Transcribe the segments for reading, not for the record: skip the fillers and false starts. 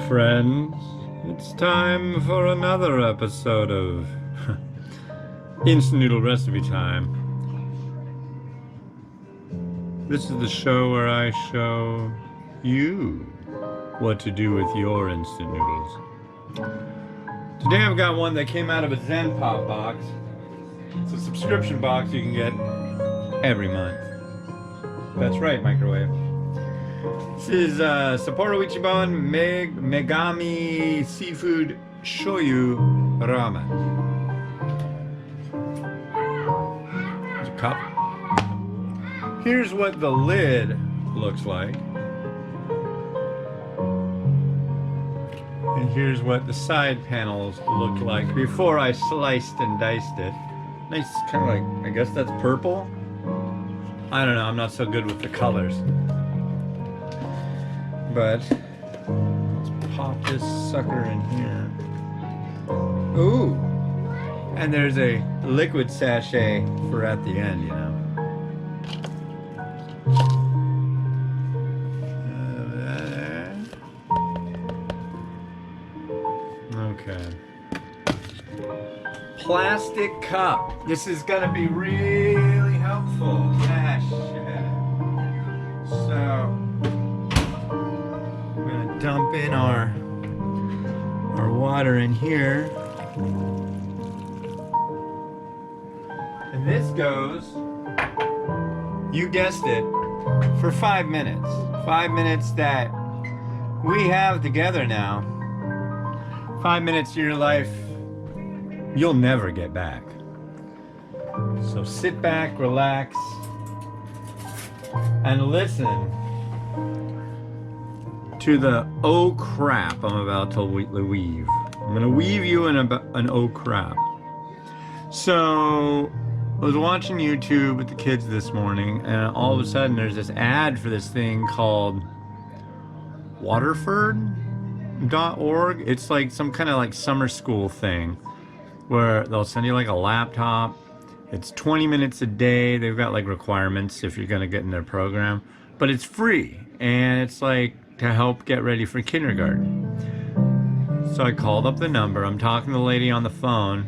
friends. It's time for another episode of Instant Noodle Recipe Time. This is the show where I show you what to do with your instant noodles. Today I've got one that came out of a Zen Pop box. It's a subscription box you can get every month. That's right, microwave. This is Sapporo Ichiban Megami Seafood Shoyu Ramen. There's a cup. Here's what the lid looks like. And here's what the side panels looked like before I sliced and diced it. Nice, kind of like, I guess that's purple? I don't know, I'm not so good with the colors. But let's pop this sucker in here. Ooh! And there's a liquid sachet for at the end, you know. Okay. Plastic cup. This is gonna be really helpful. Yeah, shit. So we're gonna dump in our water in here. And this goes, you guessed it, for 5 minutes. 5 minutes that we have together now. 5 minutes of your life you'll never get back. So sit back, relax, and listen to the oh crap I'm about to weave. I'm gonna weave you in an oh crap. So I was watching YouTube with the kids this morning, and all of a sudden there's this ad for this thing called Waterford.org. It's like some kind of like summer school thing where they'll send you like a laptop. It's 20 minutes a day. They've got like requirements if you're gonna get in their program, but it's free, and it's like to help get ready for kindergarten. So I called up the number. I'm talking to the lady on the phone,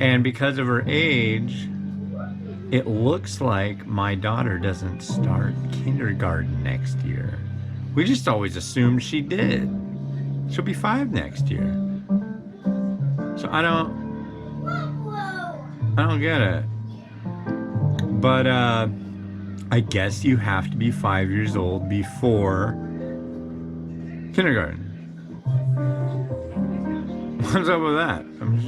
and because of her age, it looks like my daughter doesn't start kindergarten next year. We just always assumed she did. She'll be 5 next year. So I don't get it. But I guess you have to be 5 years old before kindergarten. What's up with that? I mean,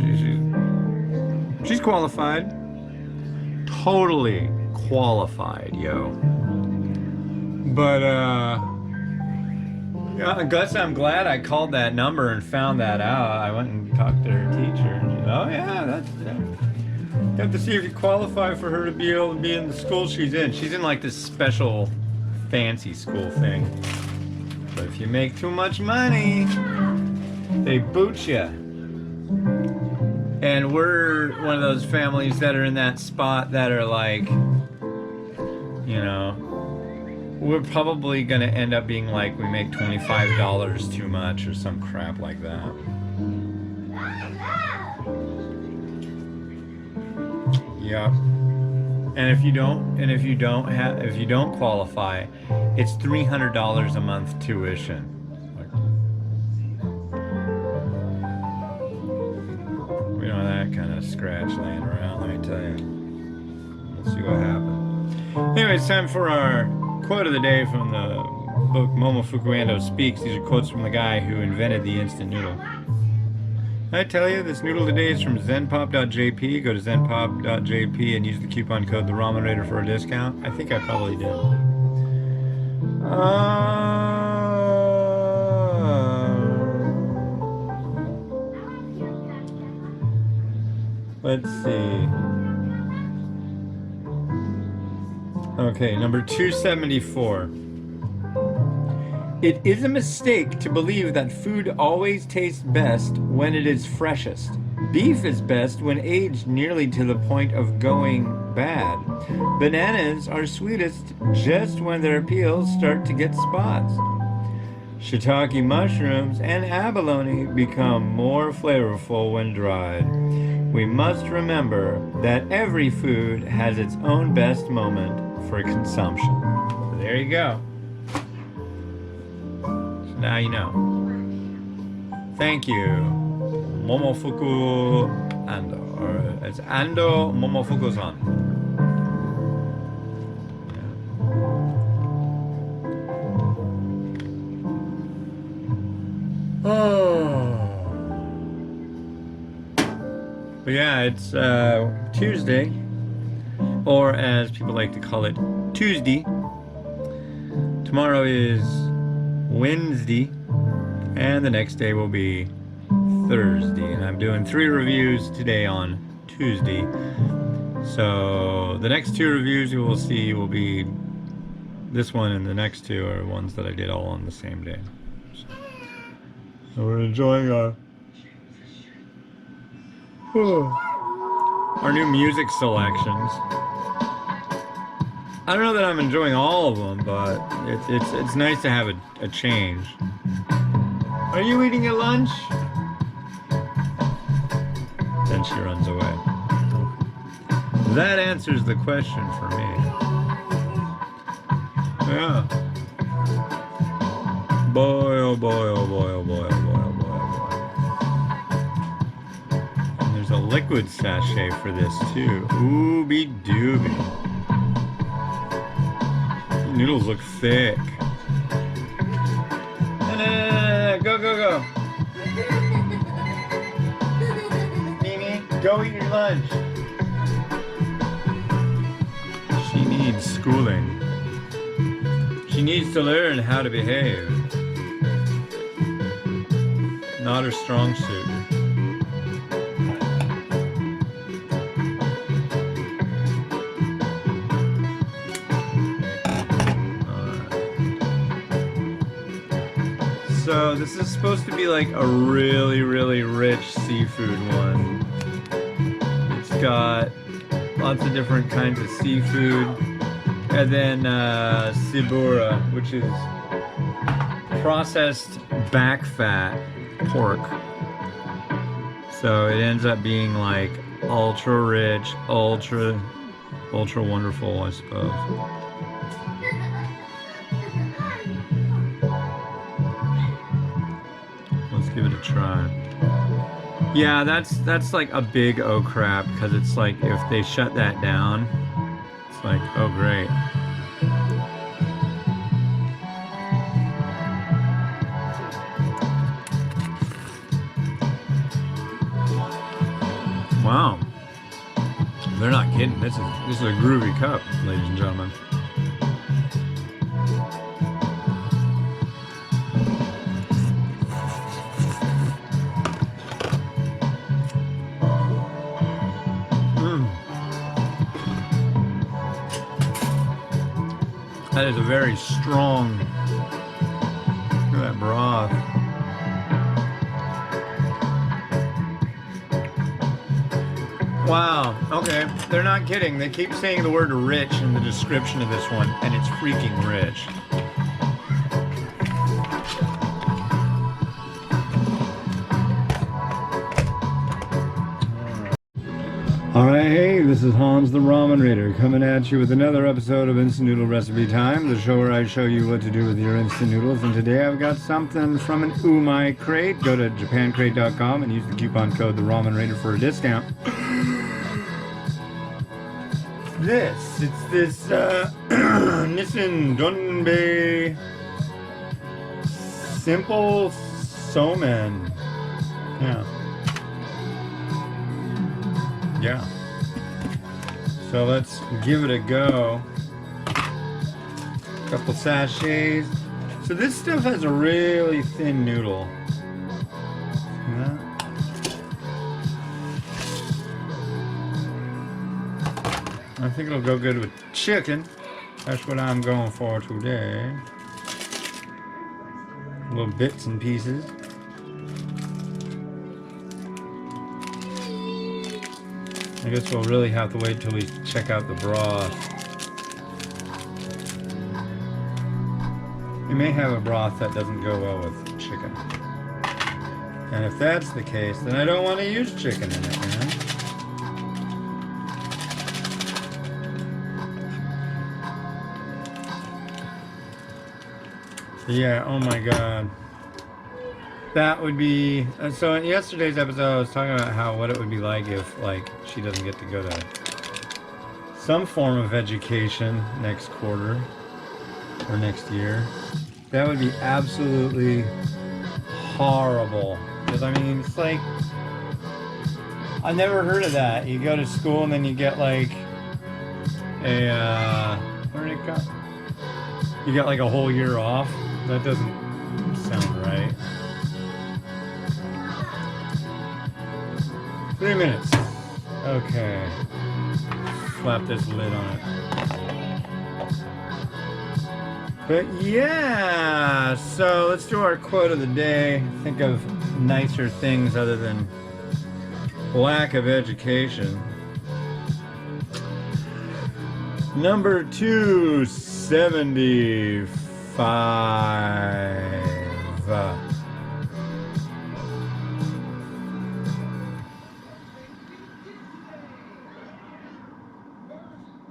she's qualified. Totally qualified, yo. But yeah, I guess I'm glad I called that number and found that out. I went and talked to her teacher, and she said, oh yeah, that's you have to see if you qualify for her to be able to be in the school she's in. She's in like this special fancy school thing. But if you make too much money, they boot you. And we're one of those families that are in that spot that are like, you know, we're probably gonna end up being like, we make $25 too much or some crap like that. Yep. And if you don't qualify, it's $300 a month tuition. We don't have that kind of scratch laying around, let me tell you. We'll see what happens. Anyway, it's time for our quote of the day from the book Momofuku Ando Speaks. These are quotes from the guy who invented the instant noodle. I tell you, this noodle today is from zenpop.jp. Go to zenpop.jp and use the coupon code TheRamenRaider for a discount. I think I probably did. Let's see. Okay, number 274. It is a mistake to believe that food always tastes best when it is freshest. Beef is best when aged nearly to the point of going bad. Bananas are sweetest just when their peels start to get spots. Shiitake mushrooms and abalone become more flavorful when dried. We must remember that every food has its own best moment for consumption. So there you go. So now you know. Thank you, Momofuku Ando. Or it's Ando Momofuku-san. Oh. But yeah, it's Tuesday, or as people like to call it, Tuesday. Tomorrow is Wednesday, and the next day will be Thursday. And I'm doing 3 reviews today on Tuesday. So the next 2 reviews you will see will be this one, and the next 2 are ones that I did all on the same day. So we're enjoying our new music selections. I don't know that I'm enjoying all of them, but it's nice to have a change. Are you eating your lunch? Then she runs away. That answers the question for me. Yeah. Boy, oh boy, oh boy, oh boy, oh boy, oh boy, oh boy. And there's a liquid sachet for this too. Ooby dooby. Noodles look thick. Go, go, go. Mimi, go eat your lunch. She needs schooling. She needs to learn how to behave. Not her strong suit. So this is supposed to be like a really, really rich seafood one. It's got lots of different kinds of seafood. And then sibura, which is processed back fat pork. So it ends up being like ultra rich, ultra wonderful, I suppose. Let's give it a try. Yeah, that's like a big oh crap, because it's like if they shut that down, it's like, oh great. Wow. They're not kidding. This is a groovy cup, ladies and gentlemen. That is a very strong, look at that broth. Wow, okay, they're not kidding. They keep saying the word rich in the description of this one, and it's freaking rich. Alright, hey, this is Hans the Ramen Raider coming at you with another episode of Instant Noodle Recipe Time, the show where I show you what to do with your instant noodles. And today I've got something from an umai crate. Go to japancrate.com and use the coupon code the Ramen Raider for a discount. It's this Nissin Donbei Simple Somen. Yeah. So let's give it a go. Couple sachets. So this stuff has a really thin noodle. Yeah. I think it'll go good with chicken. That's what I'm going for today. Little bits and pieces. I guess we'll really have to wait till we check out the broth. You may have a broth that doesn't go well with chicken. And if that's the case, then I don't want to use chicken in it, man. Yeah, oh my god. That would be... So in yesterday's episode, I was talking about how what it would be like if, like, she doesn't get to go to some form of education next quarter or next year. That would be absolutely horrible. Because, I mean, it's like... I've never heard of that. You go to school and then you get, like, a... where did it go? You get, like, a whole year off? That doesn't sound right. 3 minutes. Okay. Slap this lid on it. But yeah, so let's do our quote of the day. Think of nicer things other than lack of education. Number 275.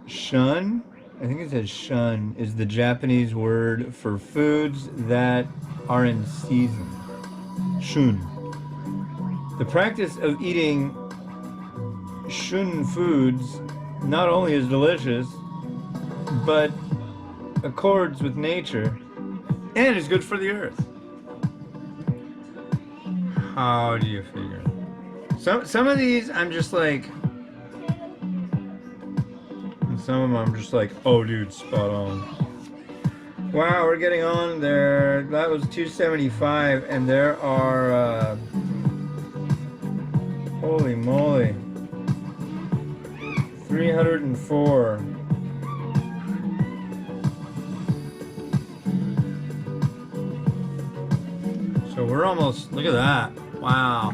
Shun, I think it says shun, is the Japanese word for foods that are in season. Shun. The practice of eating shun foods not only is delicious, but accords with nature and is good for the earth. How do you figure? Some of these I'm just like, and some of them I'm just like, oh dude, spot on. Wow, we're getting on there. That was 275 and there are holy moly, 304. So we're almost, look at that. Wow.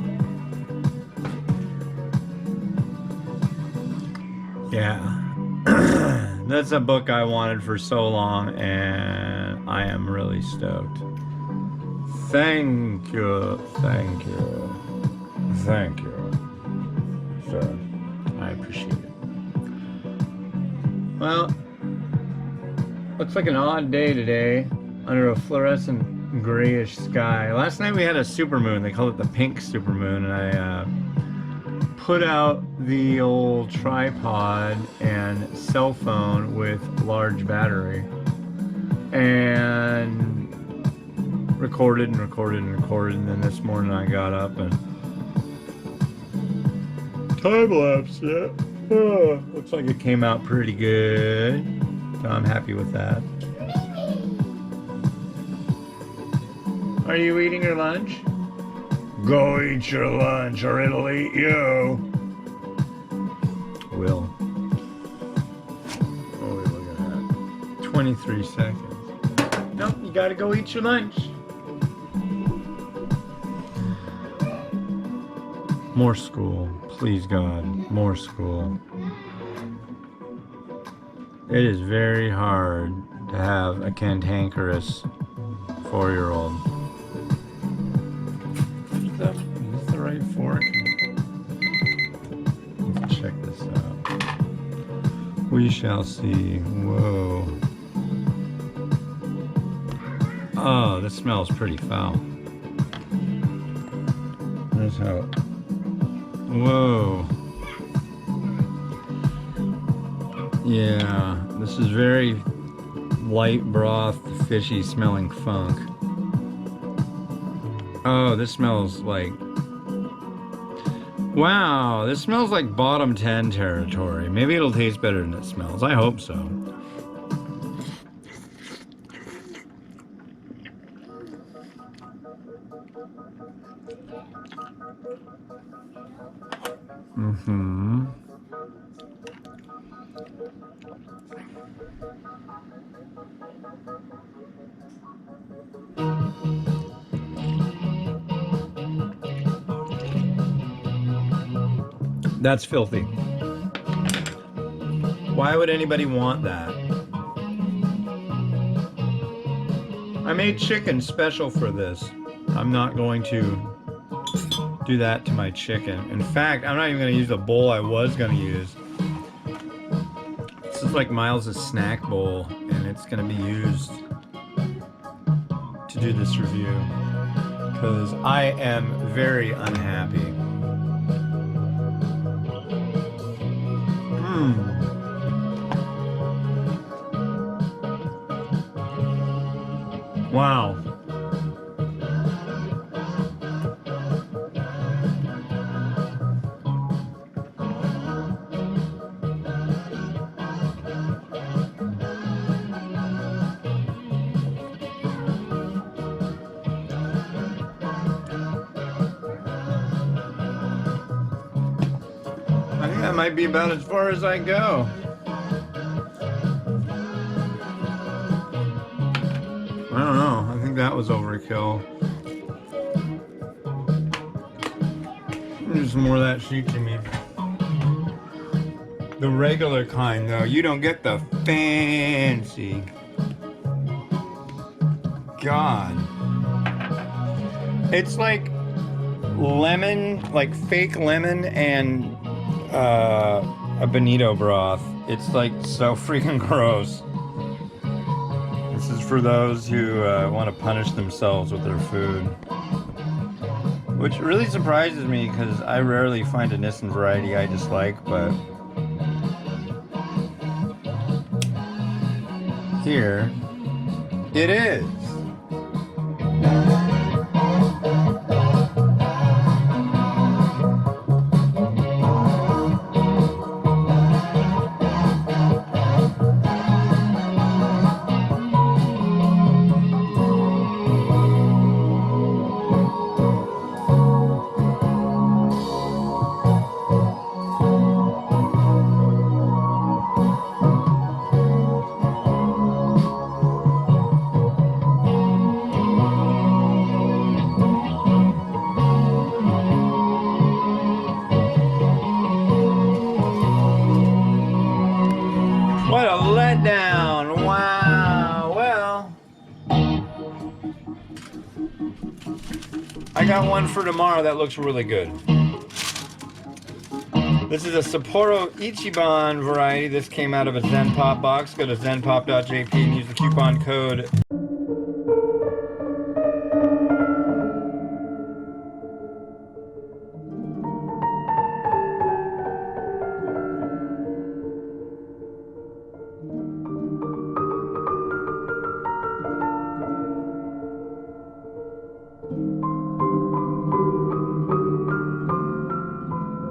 Yeah. That's a book I wanted for so long and I am really stoked. Thank you. Thank you. Thank you. Sir, I appreciate it. Well, looks like an odd day today under a fluorescent grayish sky. Last night we had a supermoon. They called it the pink supermoon, and I put out the old tripod and cell phone with large battery and recorded and recorded and recorded, and then this morning I got up and time-lapse it. Oh, looks like it came out pretty good, so I'm happy with that. Are you eating your lunch? Go eat your lunch or it'll eat you. Will. Oh, look at that. 23 seconds. Nope, you gotta go eat your lunch. More school. Please, God. More school. It is very hard to have a cantankerous 4-year-old. Is this the right fork? Let's check this out. We shall see. Whoa. Oh, this smells pretty foul. There's how. Whoa. Yeah, this is very light broth, fishy smelling funk. Oh, this smells like... Wow, this smells like bottom 10 territory. Maybe it'll taste better than it smells. I hope so. Mm-hmm. That's filthy. Why would anybody want that? I made chicken special for this. I'm not going to do that to my chicken. In fact, I'm not even going to use the bowl I was going to use. This is like Miles' snack bowl, and it's going to be used to do this review because I am very unhappy. Wow. I think that might be about as far as I go. I don't know. I think that was overkill. There's more of that sheet to me. The regular kind, though. You don't get the fancy. God. It's like lemon, like fake lemon and a bonito broth. It's like so freaking gross. This is for those who want to punish themselves with their food. Which really surprises me because I rarely find a Nissan variety I dislike, but here it is. What a letdown. Wow. Well, I got one for tomorrow that looks really good. This is a Sapporo Ichiban variety. This came out of a Zen Pop box. Go to zenpop.jp and use the coupon code